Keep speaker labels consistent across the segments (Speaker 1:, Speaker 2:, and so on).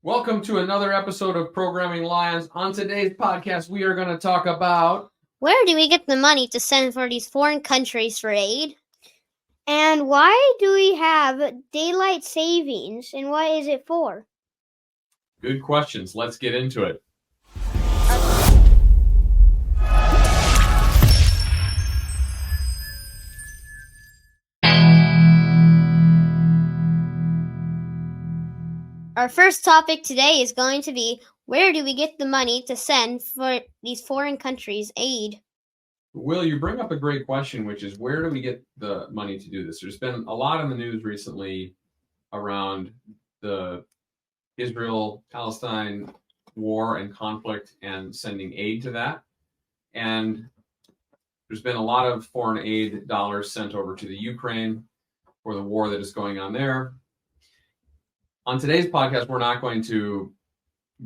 Speaker 1: Welcome to another episode of Programming Lions. On today's podcast, we are going to talk about
Speaker 2: where do we get the money to send for these foreign countries for aid?
Speaker 3: And why do we have daylight savings, and what is it for?
Speaker 1: Good questions. Let's get into it.
Speaker 2: Our first topic today is going to be, where do we get the money to send for these foreign countries aid?
Speaker 1: Will, you bring up a great question, which is where do we get the money to do this? There's been a lot in the news recently around the Israel-Palestine war and conflict and sending aid to that. And there's been a lot of foreign aid dollars sent over to the Ukraine for the war that is going on there. On today's podcast, we're not going to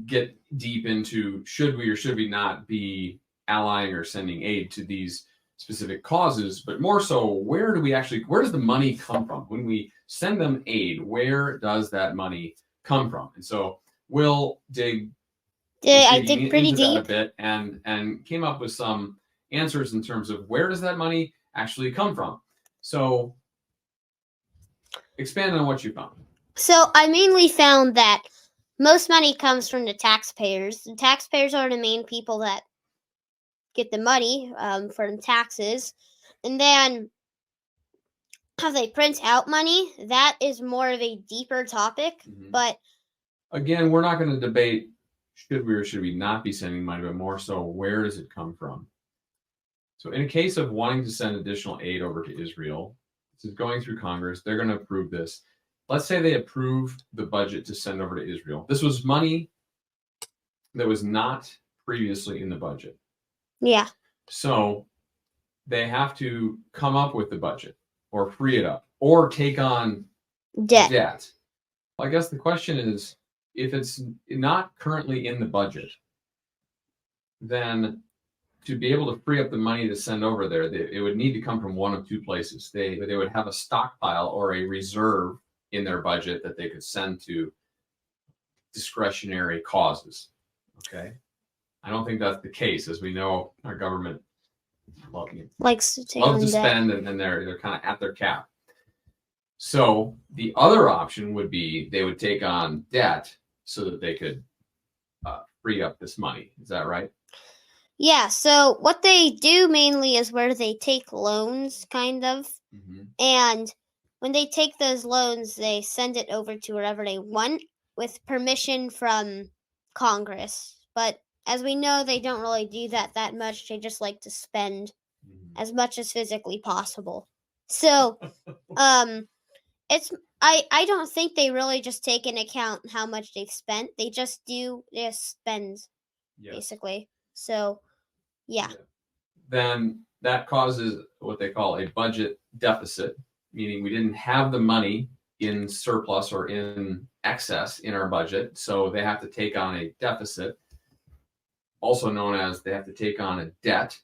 Speaker 1: get deep into should we or should we not be allying or sending aid to these specific causes, but more so, where does the money come from? When we send them aid, where does that money come from? And so we'll dig
Speaker 2: pretty
Speaker 1: into
Speaker 2: deep
Speaker 1: that a bit and came up with some answers in terms of where does that money actually come from. So expand on what you found.
Speaker 2: So I mainly found that most money comes from the taxpayers. The taxpayers are the main people that get the money for the taxes. And then how they print out money, that is more of a deeper topic. Mm-hmm. But
Speaker 1: again, we're not going to debate should we or should we not be sending money, but more so, where does it come from? So in a case of wanting to send additional aid over to Israel, this is going through Congress, they're going to approve this. Let's say they approved the budget to send over to Israel. This was money that was not previously in the budget.
Speaker 2: Yeah.
Speaker 1: So they have to come up with the budget or free it up or take on debt. Well, I guess the question is, if it's not currently in the budget, then to be able to free up the money to send over there, it would need to come from one of two places. They would have a stockpile or a reserve in their budget that they could send to discretionary causes. Okay. I don't think that's the case. As we know, our government
Speaker 2: likes to
Speaker 1: spend, and they're kind of at their cap. So the other option would be they would take on debt so that they could free up this money. Is that right?
Speaker 2: Yeah. So what they do mainly is where they take loans, kind of, and when they take those loans, they send it over to wherever they want with permission from Congress. But as we know, they don't really do that much. They just like to spend as much as physically possible. So, I don't think they really just take into account how much they've spent. They just spend, basically. So, yeah.
Speaker 1: Then that causes what they call a budget deficit, meaning we didn't have the money in surplus or in excess in our budget, so they have to take on a deficit, also known as they have to take on a debt.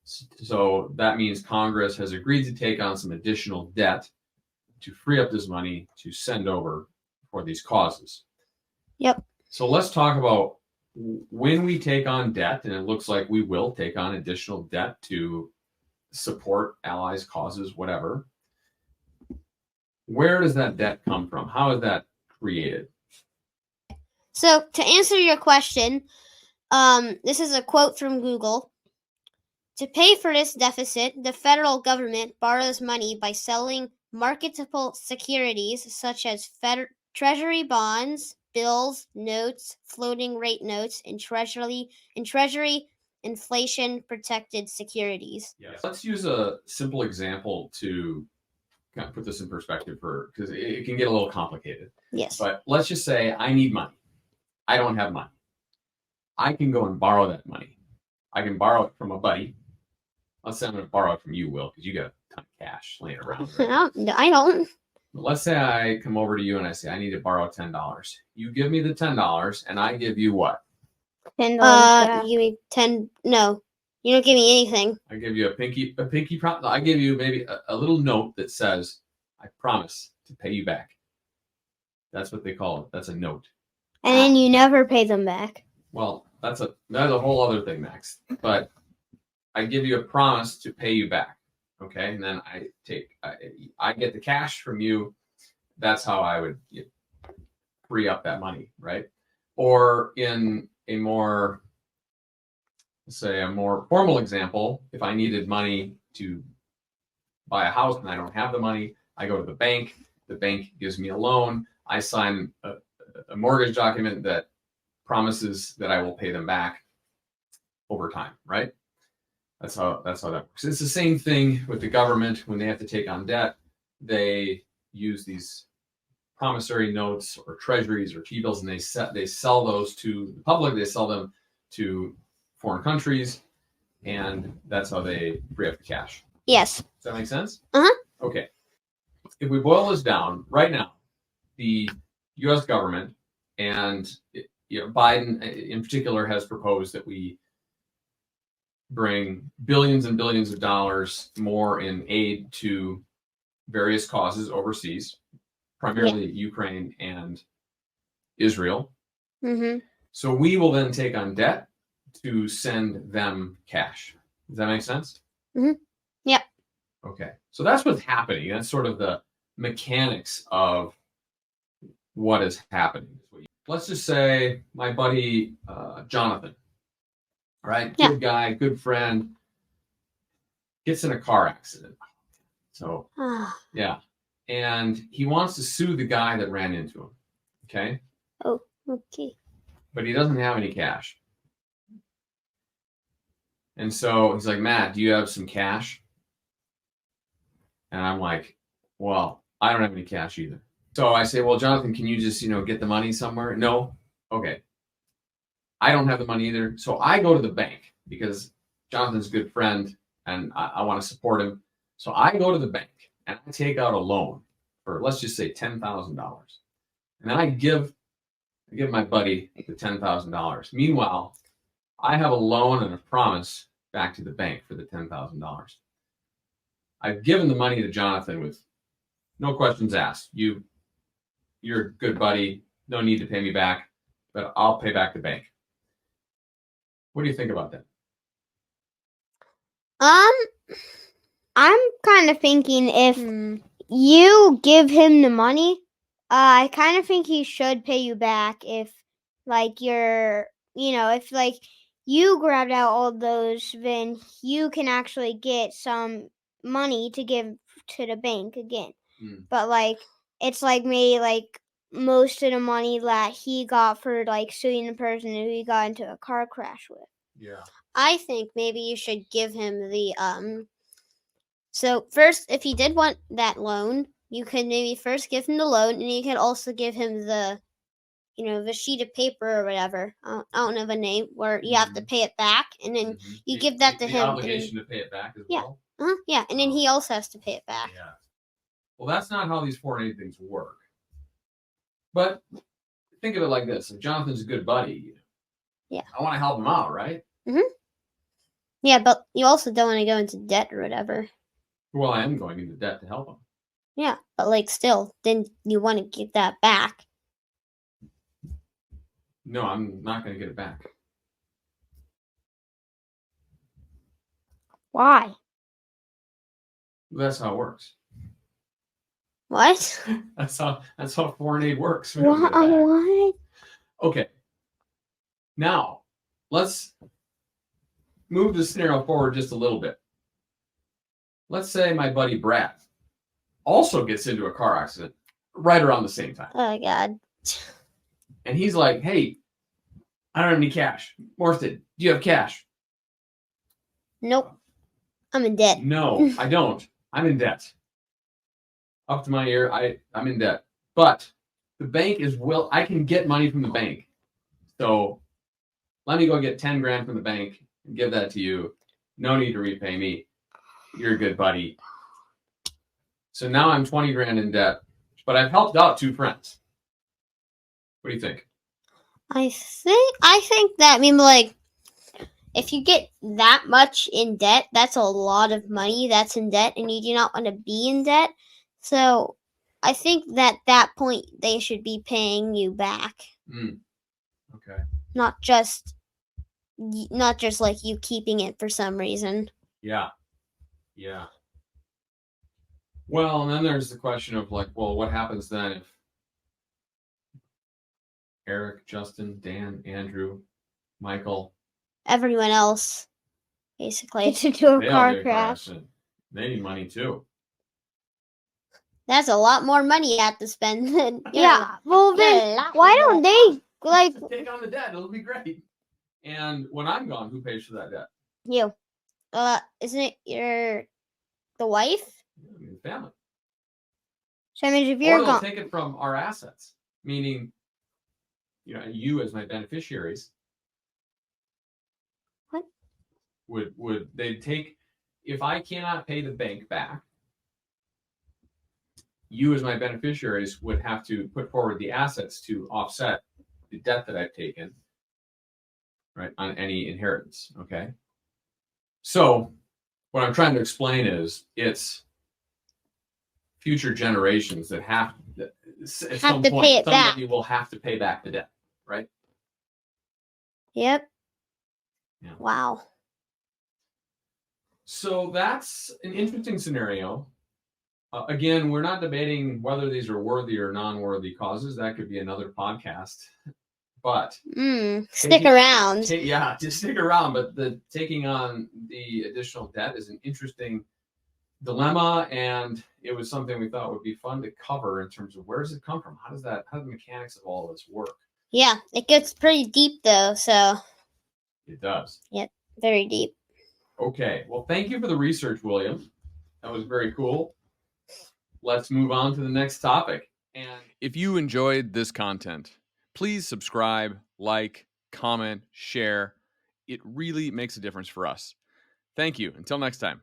Speaker 1: So that means Congress has agreed to take on some additional debt to free up this money to send over for these causes.
Speaker 2: Yep.
Speaker 1: So let's talk about when we take on debt, and it looks like we will take on additional debt to support allies, causes, whatever. Where does that debt come from? How is that created?
Speaker 2: So to answer your question, this is a quote from Google. To pay for this deficit, the federal government borrows money by selling marketable securities such as treasury bonds, bills, notes, floating rate notes, and treasury inflation-protected securities.
Speaker 1: Yes. Let's use a simple example to kind of put this in perspective, because it can get a little complicated.
Speaker 2: Yes.
Speaker 1: But let's just say I need money. I don't have money. I can go and borrow that money. I can borrow it from a buddy. Let's say I'm going to borrow it from you, Will, because you got a ton of cash laying around. Right?
Speaker 2: I don't.
Speaker 1: Let's say I come over to you and I say, I need to borrow $10. You give me the $10, and I give you what?
Speaker 2: $10. You give me 10. No, you don't give me anything.
Speaker 1: I give you a pinky promise. I give you maybe a little note that says, I promise to pay you back. That's what they call it. That's a note.
Speaker 3: And then you never pay them back.
Speaker 1: Well, that's a whole other thing, Max. But I give you a promise to pay you back, okay? And then I get the cash from you. That's how I would free up that money, right? Or in a more, say, a more formal example, if I needed money to buy a house and I don't have the money, I go to the bank. The bank gives me a loan. I sign a mortgage document that promises that I will pay them back over time, right? That's how that works. It's the same thing with the government. When they have to take on debt, they use these promissory notes or treasuries or T-bills, and they sell those to the public. They sell them to foreign countries, and that's how they free up the cash.
Speaker 2: Yes.
Speaker 1: Does that make sense?
Speaker 2: Uh-huh.
Speaker 1: Okay. If we boil this down, right now, the U.S. government and Biden in particular has proposed that we bring billions and billions of dollars more in aid to various causes overseas, primarily Ukraine and Israel.
Speaker 2: Mm-hmm.
Speaker 1: So we will then take on debt to send them cash. Does that make sense?
Speaker 2: Mm-hmm. Yep.
Speaker 1: Okay. So that's what's happening. That's sort of the mechanics of what is happening. Let's just say my buddy Jonathan, right?
Speaker 2: Yeah.
Speaker 1: Good guy, good friend, gets in a car accident. So, yeah. And he wants to sue the guy that ran into him. Okay?
Speaker 2: Oh, okay.
Speaker 1: But he doesn't have any cash. And so he's like, Matt, do you have some cash? And I'm like, well, I don't have any cash either. So I say, well, Jonathan, can you just, get the money somewhere? No? Okay. I don't have the money either. So I go to the bank because Jonathan's a good friend and I want to support him. So I go to the bank and I take out a loan for, let's just say, $10,000. And then I give my buddy the $10,000. Meanwhile, I have a loan and a promise back to the bank for the $10,000. I've given the money to Jonathan with no questions asked. You're a good buddy. No need to pay me back, but I'll pay back the bank. What do you think about that?
Speaker 3: I'm kind of thinking if you give him the money, I kind of think he should pay you back if, like, if you grabbed out all those, then you can actually get some money to give to the bank again. But it's maybe most of the money that he got for suing the person who he got into a car crash with.
Speaker 1: Yeah.
Speaker 2: I think maybe you should give him the So first, if he did want that loan, you could maybe first give him the loan, and you could also give him the the sheet of paper or whatever. I don't know the name where you have to pay it back, and then you give that to him.
Speaker 1: The obligation to pay it back as well.
Speaker 2: Yeah, and then he also has to pay it back.
Speaker 1: Yeah. Well, that's not how these foreign aid things work. But think of it like this: if Jonathan's a good buddy, I want to help him out, right?
Speaker 2: Mm-hmm. Yeah, but you also don't want to go into debt or whatever.
Speaker 1: Well, I am going into debt to help him.
Speaker 2: Yeah, but still, then you want to get that back.
Speaker 1: No, I'm not going to get it back.
Speaker 3: Why?
Speaker 1: That's how it works.
Speaker 2: What?
Speaker 1: That's how foreign aid works.
Speaker 3: What?
Speaker 1: Okay. Now, let's move the scenario forward just a little bit. Let's say my buddy Brad also gets into a car accident right around the same time.
Speaker 2: Oh, God.
Speaker 1: And he's like, hey, I don't have any cash. Morfted, do you have cash?
Speaker 2: Nope. I'm in debt.
Speaker 1: No, I don't. I'm in debt. Up to my ear, I'm in debt. But the bank I can get money from the bank. So let me go get 10 grand from the bank and give that to you. No need to repay me. You're a good buddy. So now I'm 20 grand in debt, but I've helped out 2 friends. What do you think?
Speaker 2: I think that if you get that much in debt, that's a lot of money that's in debt, and you do not want to be in debt. So I think that point they should be paying you back,
Speaker 1: Okay.
Speaker 2: not just like you keeping it for some reason.
Speaker 1: Yeah. Yeah. Well, and then there's the question of like, well, what happens then if Eric, Justin, Dan, Andrew, Michael,
Speaker 2: Everyone else, basically.
Speaker 3: Gets into a
Speaker 1: they all
Speaker 3: car
Speaker 1: get a car
Speaker 3: crash.
Speaker 1: accident? They need money too.
Speaker 2: That's a lot more money you have to spend.
Speaker 3: Yeah. Well, then why don't they like
Speaker 1: Take on the debt? It'll be great. And when I'm gone, who pays for that debt?
Speaker 3: you?
Speaker 2: Isn't it the wife?
Speaker 1: I mean, the family.
Speaker 3: So I mean, if
Speaker 1: Or
Speaker 3: you're
Speaker 1: they'll
Speaker 3: gone,
Speaker 1: take it from our assets, meaning, you as my beneficiaries.
Speaker 3: What?
Speaker 1: Would they take, if I cannot pay the bank back, you as my beneficiaries would have to put forward the assets to offset the debt that I've taken, right, on any inheritance. Okay. So what I'm trying to explain is it's future generations that have at some
Speaker 2: to
Speaker 1: point,
Speaker 2: pay it back.
Speaker 1: somebody will have to pay back the debt, right?
Speaker 2: Yep.
Speaker 1: Yeah.
Speaker 2: Wow.
Speaker 1: So that's an interesting scenario. Again, we're not debating whether these are worthy or non-worthy causes. That could be another podcast. But
Speaker 2: stick around.
Speaker 1: Yeah, just stick around. But the taking on the additional debt is an interesting dilemma, and it was something we thought would be fun to cover in terms of where does it come from? How do the mechanics of all this work?
Speaker 2: Yeah, it gets pretty deep though, so.
Speaker 1: It does.
Speaker 2: Yep, very deep.
Speaker 1: Okay, well, thank you for the research, William. That was very cool. Let's move on to the next topic. And if you enjoyed this content, please subscribe, like, comment, share. It really makes a difference for us. Thank you. Until next time.